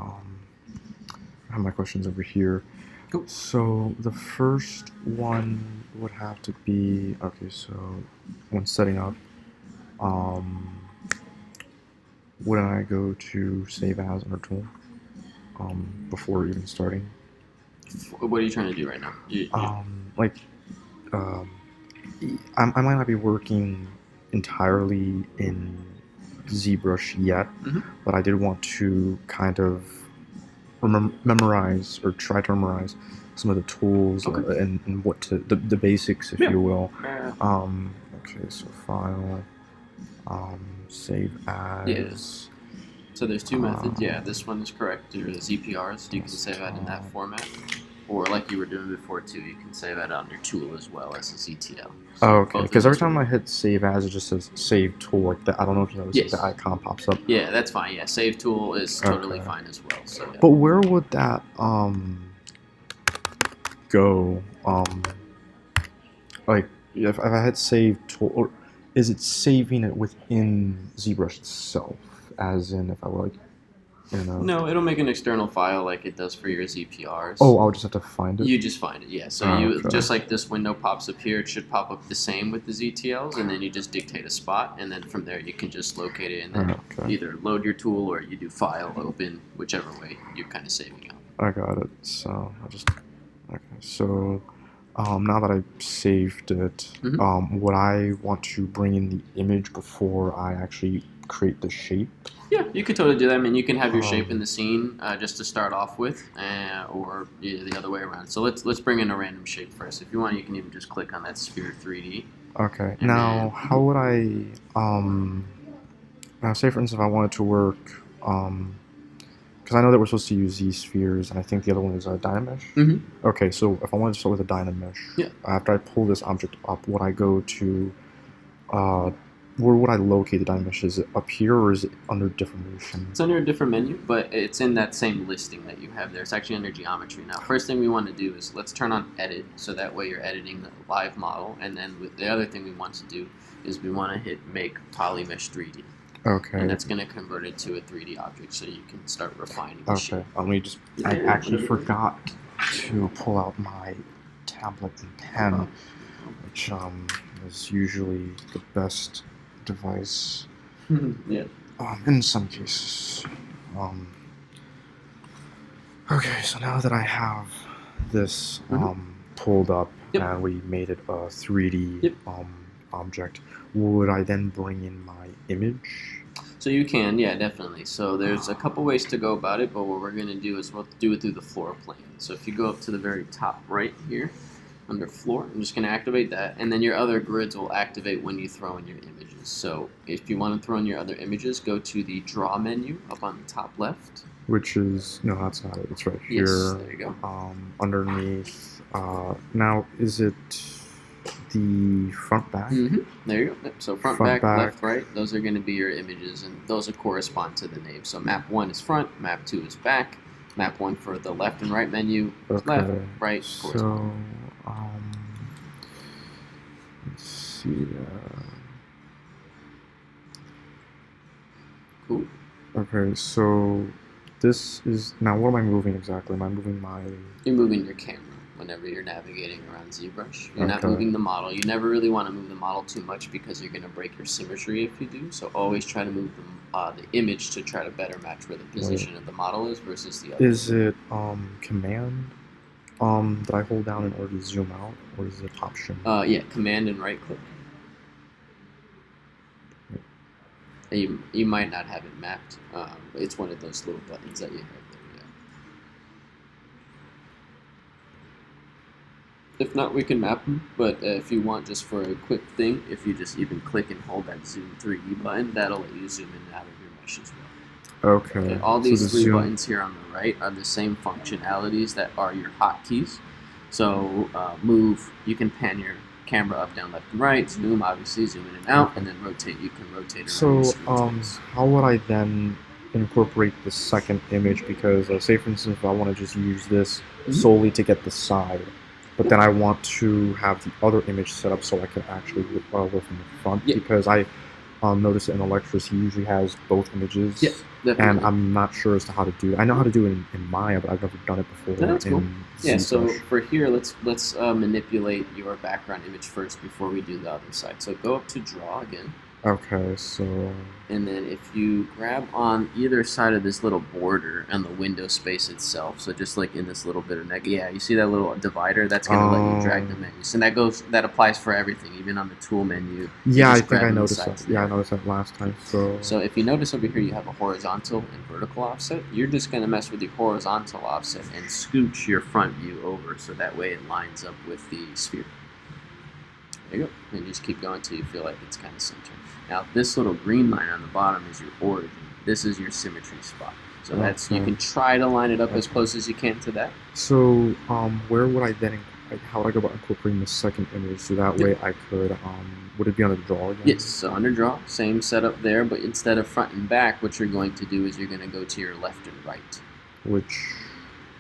I have my questions over here. Cool. So the first one would have to be okay. So when setting up, um, wouldn't I go to save as under tool before even starting? What are you trying to do right now? Like um, I might not be working entirely in Zbrush yet, but I did want to kind of memorize or try to memorize some of the tools and what to the basics, if you will. Okay, so file, save as. Yes. So there's two methods. Yeah, this one is correct. There are the ZPRs. You can save that in that format. Or like you were doing before too, you can save that under tool as well as a ZTL. So okay, because every time I hit save as, it just says save tool. Like that. I don't know if you noticed the icon pops up. Yeah, that's fine. Yeah, save tool is totally fine as well. So. Yeah. But where would that go? Like if I hit save tool, or is it saving it within Zbrush itself? As in, if I were like, No, it'll make an external file like it does for your ZPRs. Oh, I'll just have to find it? You just find it, yeah. So just like this window pops up here, it should pop up the same with the ZTLs, and then you just dictate a spot, and then from there you can just locate it and then either load your tool or you do file, open, whichever way you're kind of saving out. I got it. So I just so now that I saved it, would I want to bring in the image before I actually create the shape? Yeah, you could totally do that. I mean, you can have your shape in the scene just to start off with, or the other way around. So let's bring in a random shape first. If you want, you can even just click on that sphere 3D. Okay. Now, how would I now say for instance if I wanted to work because I know that we're supposed to use these spheres, and I think the other one is a Dynamesh. Okay, so if I wanted to start with a Dynamesh, after I pull this object up, would I go to where would I locate the Dynamesh? Is it up here or is it under different motion? It's under a different menu, but it's in that same listing that you have there. It's actually under geometry. Now, first thing we want to do is let's turn on edit, so that way you're editing the live model. And then the other thing we want to do is we want to hit make polymesh 3D. Okay. And that's going to convert it to a 3D object, so you can start refining the shape. Let me just. I actually forgot to pull out my tablet and pen, which is usually the best device. In some cases. Okay, so now that I have this pulled up and we made it a 3D object, would I then bring in my image? So you can, yeah, definitely. So there's a couple ways to go about it, but what we're going to do is we'll do it through the floor plane. So if you go up to the very top right here, under floor, I'm just going to activate that, and then your other grids will activate when you throw in your images. So if you want to throw in your other images, go to the draw menu up on the top left. Which is, no, that's not it. It's right here. Yes, there you go. Underneath. Now, is it the front back? There you go. So front, back, left, right, those are going to be your images, and those will correspond to the name. So map 1 is front, map 2 is back, map 1 for the left and right menu is left, right, so, let's see. Cool. Okay, so this is now. What am I moving exactly? Am I moving my? You're moving your camera whenever you're navigating around Zbrush. You're not moving the model. You never really want to move the model too much because you're going to break your symmetry if you do. So always try to move the image to try to better match where the position of the model is versus the other. Is it command? That I hold down in order to zoom out, or is it option? Yeah, command and right click. You might not have it mapped. It's one of those little buttons that you have there. Yeah. If not, we can map them. But if you want, just for a quick thing, if you just even click and hold that Zoom 3D button, that'll let you zoom in and out of your mesh as well. Okay. All these three buttons here on the right are the same functionalities that are your hotkeys. So move, you can pan your camera up, down, left, and right. Zoom, obviously, zoom in and out, and then rotate. You can rotate around. So how would I then incorporate the second image? Because say for instance, if I want to just use this solely to get the side, but then I want to have the other image set up so I can actually work from the front, because noticed that in Electris he usually has both images. Yeah, definitely. And I'm not sure as to how to do it. I know how to do it in Maya, but I've never done it before. No, that's cool. Yeah, ZBrush. so for here, let's manipulate your background image first before we do the other side. So go up to Draw again. Okay, so... And then if you grab on either side of this little border and the window space itself, so just like in this little bit of you see that little divider? That's going to let you drag the menus. And that applies for everything, even on the tool menu. Yeah, I think I noticed that. Yeah, I noticed that last time. So if you notice over here you have a horizontal and vertical offset, you're just going to mess with the horizontal offset and scooch your front view over so that way it lines up with the sphere. There you go. And just keep going until you feel like it's kind of centered. Now, this little green line on the bottom is your origin. This is your symmetry spot. So you can try to line it up as close as you can to that. So, where would I then, how would I go about incorporating the second image? So that way I could, would it be under Draw again? Yes, so under Draw, same setup there, but instead of front and back, what you're going to do is you're going to go to your left and right. Which?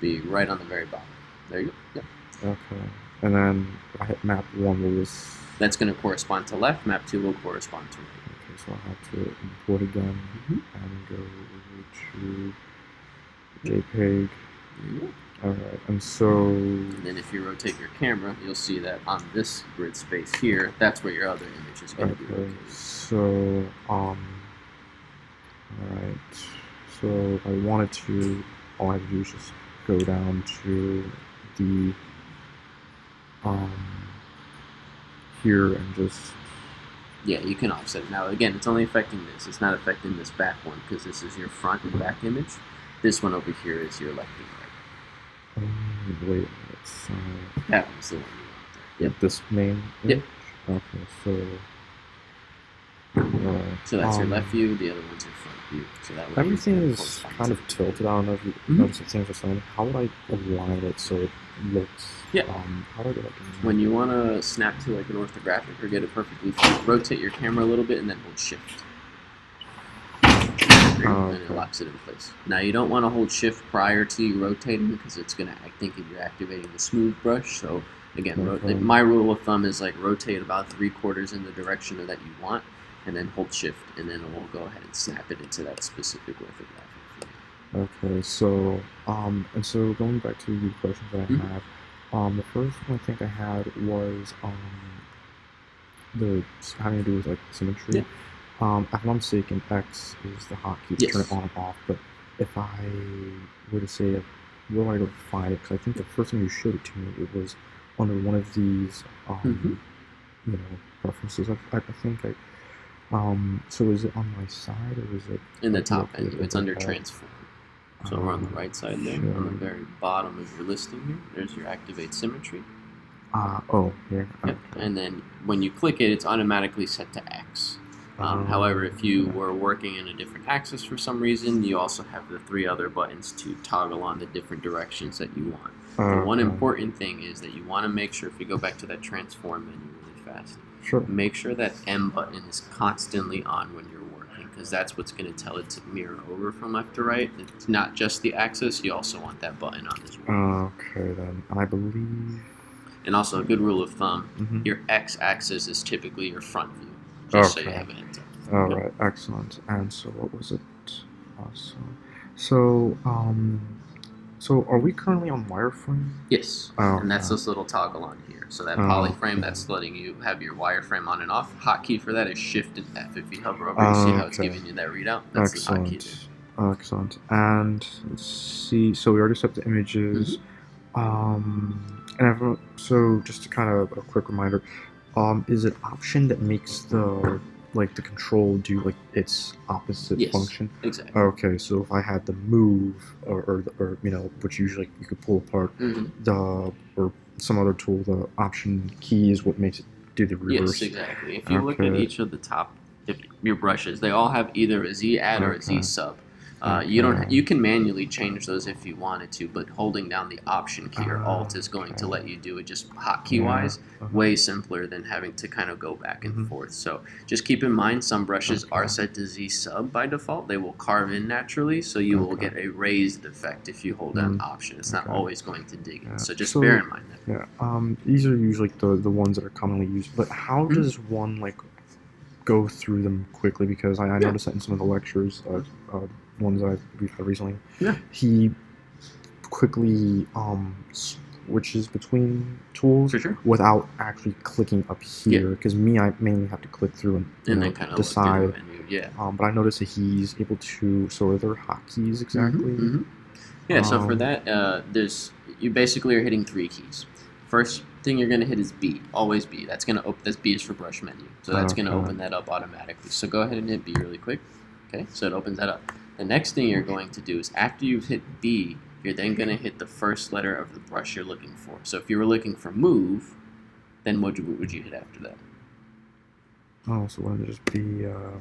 Be right on the very bottom. There you go. Yep. Okay. And then if I hit map 1, will this... That's going to correspond to left. Map 2 will correspond to right. Okay, so I'll have to import again and go over to JPEG. There you go. Alright, and so... And then if you rotate your camera, you'll see that on this grid space here, that's where your other image is going to be located. So, alright. So if I wanted to, all I have to do is just go down to the... here and just... Yeah, you can offset it. Now, again, it's only affecting this. It's not affecting this back one because this is your front and back image. This one over here is your left and right. Wait a minute. So... That one's the one you want there. Yep. This main image? Yep. Okay, so... so that's your left view, the other one's your front view. So that way everything is kind of tilted. I don't know if you notice it seems the same. How would I align it so it looks... Yeah. How do I get it? When you want to snap to like an orthographic or get it perfectly flat, rotate your camera a little bit and then hold Shift. And it locks it in place. Now you don't want to hold Shift prior to you rotating because it's going to think you're activating the smooth brush. So again, my rule of thumb is like rotate about 3/4 in the direction that you want, and then hold Shift, and then it will go ahead and snap it into that specific orthographic. Okay, so and so going back to the questions that I have. The first one I think I had was the having to do with like symmetry. Yeah. If I'm not mistaken, X is the hotkey to turn it on and off. But if I were to say, where would I go to find it? Because I think the first time you showed it to me, it was under one of these, you know, preferences. I think so is it on my side or is it in the top menu? It's under Transform. So we're on the right side there, on the very bottom of your listing here. There's your Activate Symmetry. Here. Yep. And then when you click it, it's automatically set to X. However, if you were working in a different axis for some reason, you also have the 3 other buttons to toggle on the different directions that you want. The one important thing is that you want to make sure, if you go back to that Transform menu really fast, make sure that M button is constantly on when you're working, because that's what's going to tell it to mirror over from left to right. It's not just the axis, you also want that button on as well. Okay, then. I believe... And also, a good rule of thumb, your X-axis is typically your front view, just so you have it. Alright, excellent. And so what was it? So are we currently on wireframe? Yes, and that's this little toggle on here. So that polyframe, that's letting you have your wireframe on and off. Hotkey for that is Shift and F. If you hover over, you see how it's giving you that readout? That's the hotkey there. Excellent. And let's see, so we already set the images. So just to kind of a quick reminder, is it Option that makes the control do like its opposite function? Exactly. Okay, so if I had the move or you know, which usually you could pull apart, or some other tool, the Option key is what makes it do the reverse. Yes, exactly. If you look at each of the top, your brushes, they all have either a Z add or a Z sub. You can manually change those if you wanted to, but holding down the Option key or Alt is going to let you do it just hotkey wise, way simpler than having to kind of go back and forth. So just keep in mind, some brushes are set to Z sub by default. They will carve in naturally, so you will get a raised effect if you hold down Option. It's not always going to dig in, so just bear in mind that. These are usually the ones that are commonly used, but how does one go through them quickly because I noticed that in some of the lectures, ones that we've had recently, he quickly switches between tools without actually clicking up here. Because I mainly have to click through and then kind of decide. But I noticed that he's able to. So are there hotkeys exactly? Yeah. So for that, you basically are hitting 3 keys. First thing you're going to hit is B, always B. That's going to open. This B is for brush menu, so that's going to open that up automatically. So go ahead and hit B really quick. Okay, so it opens that up. The next thing you're going to do is after you've hit B, you're then going to hit the first letter of the brush you're looking for. So if you were looking for move, then what would you hit after that? Oh, so wouldn't it just be? You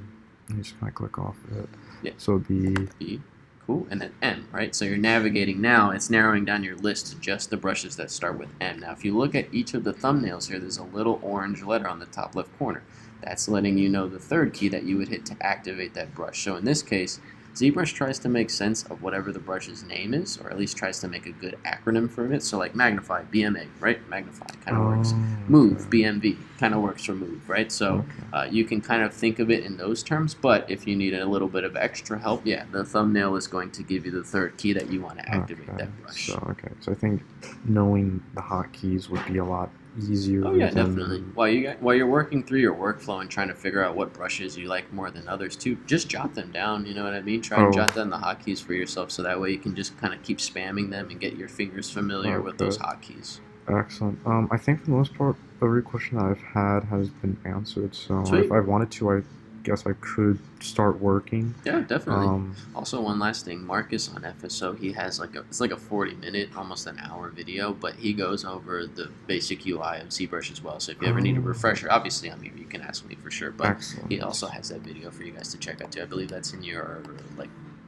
just kind of click off it. Yeah. So B. Cool, and then M, right? So you're navigating now. It's narrowing down your list to just the brushes that start with M. Now, if you look at each of the thumbnails here, there's a little orange letter on the top left corner. That's letting you know the third key that you would hit to activate that brush. So in this case, Zbrush tries to make sense of whatever the brush's name is, or at least tries to make a good acronym for it. So like magnify, BMA, right? Magnify kind of works. Move, BMV, kind of works for move, right? So you can kind of think of it in those terms, but if you need a little bit of extra help, the thumbnail is going to give you the third key that you want to activate that brush. So I think knowing the hotkeys would be a lot easier. Oh yeah, definitely. While you're working through your workflow and trying to figure out what brushes you like more than others too, just jot them down. You know what I mean? Try and jot down the hotkeys for yourself, so that way you can just kind of keep spamming them and get your fingers familiar with those hotkeys. Excellent. I think for the most part, every question that I've had has been answered. So Sweet. If I wanted to, I guess I could start working. Yeah, definitely. Also, one last thing, Marcus on FSO, he has it's like a 40-minute, almost an hour video, but he goes over the basic UI of ZBrush as well. So if you ever need a refresher, obviously I'm here, you can ask me for sure. But he also has that video for you guys to check out too. I believe that's in your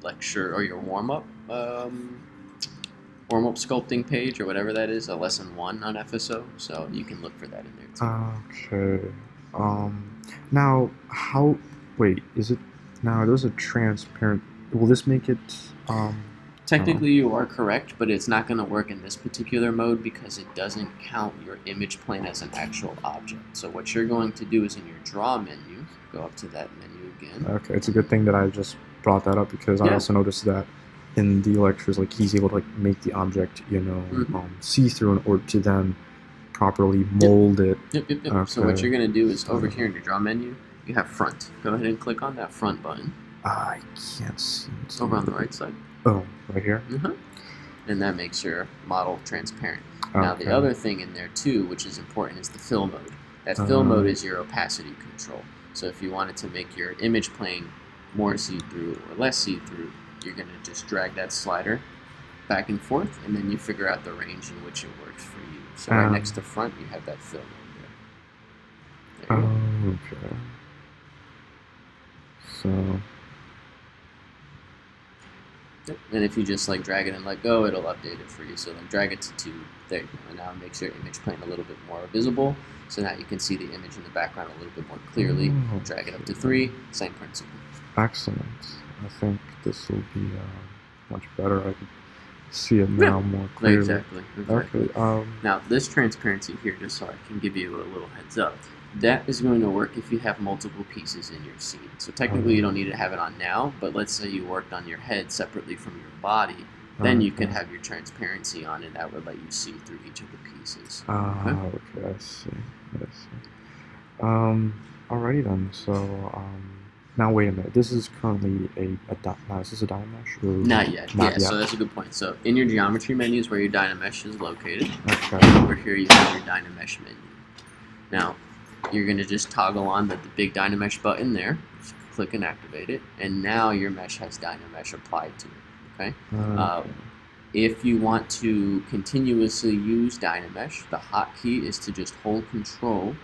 lecture or your warm-up sculpting page or whatever that is, a lesson 1 on FSO. So you can look for that in there too. Okay. Now, wait, is it, now there's a transparent, will this make it, Technically you are correct, but it's not going to work in this particular mode because it doesn't count your image plane as an actual object. So what you're going to do is in your draw menu, go up to that menu again. Okay, it's a good thing that I just brought that up because I also noticed that in the lectures, like he's able to make the object, see-through in order to then properly mold it. Yep. Okay. So what you're going to do is over here in your draw menu, you have front. Go ahead and click on that front button. I can't see it. Over on the right side. Oh, right here? And that makes your model transparent. Now the other thing in there too, which is important, is the fill mode. That fill mode is your opacity control. So if you wanted to make your image plane more see-through or less see-through, you're going to just drag that slider back and forth, and then you figure out the range in which it works for you. So right next to front, you have that fill mode there. Okay. So. And if you just drag it and let go, it'll update it for you. So drag it to 2. There you go. And now it makes your image plane a little bit more visible. So now you can see the image in the background a little bit more clearly. Drag it up to 3. Same principle. Excellent. I think this will be much better. I can see it now more clearly. Exactly. Okay. Now this transparency here, just so I can give you a little heads up, that is going to work if you have multiple pieces in your scene. So technically you don't need to have it on now, but let's say you worked on your head separately from your body, then you can have your transparency on, and that would let you see through each of the pieces. Okay, I see. Alrighty then. So now wait a minute. This is currently is this a Dynamesh? Not yet. So that's a good point. So in your geometry menu is where your Dynamesh is located. Okay. And over here you have your Dynamesh menu. Now you're going to just toggle on the big Dynamesh button there. Just click and activate it, and now your mesh has Dynamesh applied to it. Okay. If you want to continuously use Dynamesh, the hotkey is to just hold Control,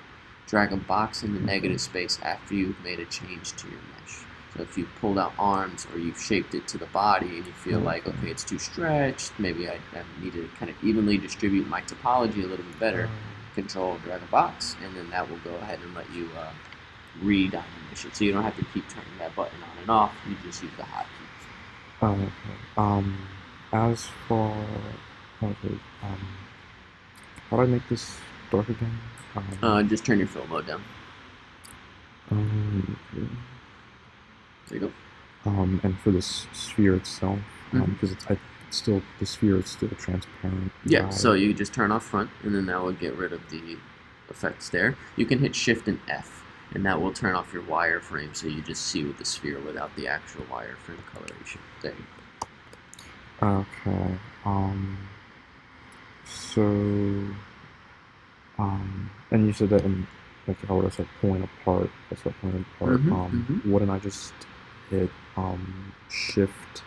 drag a box in the negative space after you've made a change to your mesh. So if you've pulled out arms or you've shaped it to the body and you feel like, okay, it's too stretched, maybe I need to kind of evenly distribute my topology a little bit better, Control, drag a box, and then that will go ahead and let you re-Dynamesh it. So you don't have to keep turning that button on and off, you just use the hotkey. Okay. As for, how do I make this dark again? Just turn your fill mode down. Okay. There you go. And for the sphere itself, because it's still the sphere is still transparent. Yeah. So you just turn off front, and then that will get rid of the effects there. You can hit Shift and F, and that will turn off your wireframe, so you just see with the sphere without the actual wireframe coloration. There you go. Okay. So, and you said that in, like, if I were to say pulling apart, that's what pulling apart. Wouldn't I just hit Shift?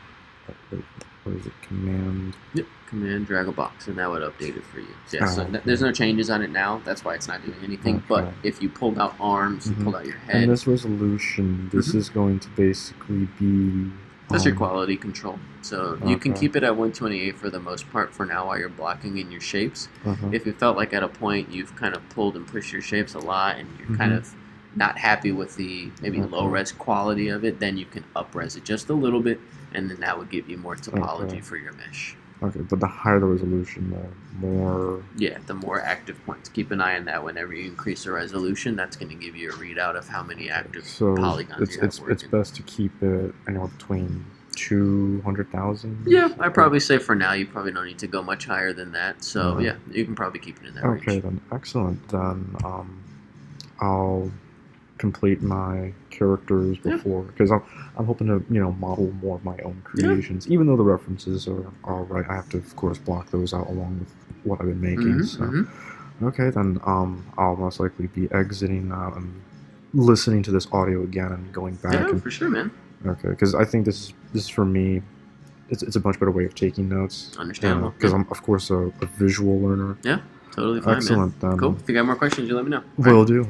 What is it? Command. Yep. Command drag a box, and that would update it for you. Yeah. So there's no changes on it now. That's why it's not doing anything. Okay. But if you pulled out arms, you pulled out your head. And this resolution, this is going to basically be. That's your quality control. So you can keep it at 128 for the most part for now while you're blocking in your shapes. If you felt like at a point you've kind of pulled and pushed your shapes a lot and you're kind of not happy with the maybe low res quality of it, then you can up res it just a little bit, and then that would give you more topology for your mesh. Okay, but the higher the resolution, the more... Yeah, the more active points. Keep an eye on that. Whenever you increase the resolution, that's going to give you a readout of how many active polygons you have working. It's best to keep it anywhere between 200,000? Yeah, I'd probably say for now you probably don't need to go much higher than that. So, yeah, you can probably keep it in that range. Okay, then. Excellent. Then I'll complete my characters before, because I'm hoping to model more of my own creations, even though the references are all right. I have to, of course, block those out along with what I've been making. Okay, then I'll most likely be exiting that and listening to this audio again and going back. Yeah, for sure, man. Okay, because I think this is for me. It's a much better way of taking notes. Understandable. Because I'm, of course, a visual learner. Yeah, totally fine. Excellent. Man. Cool. If you got more questions, you let me know. Will do.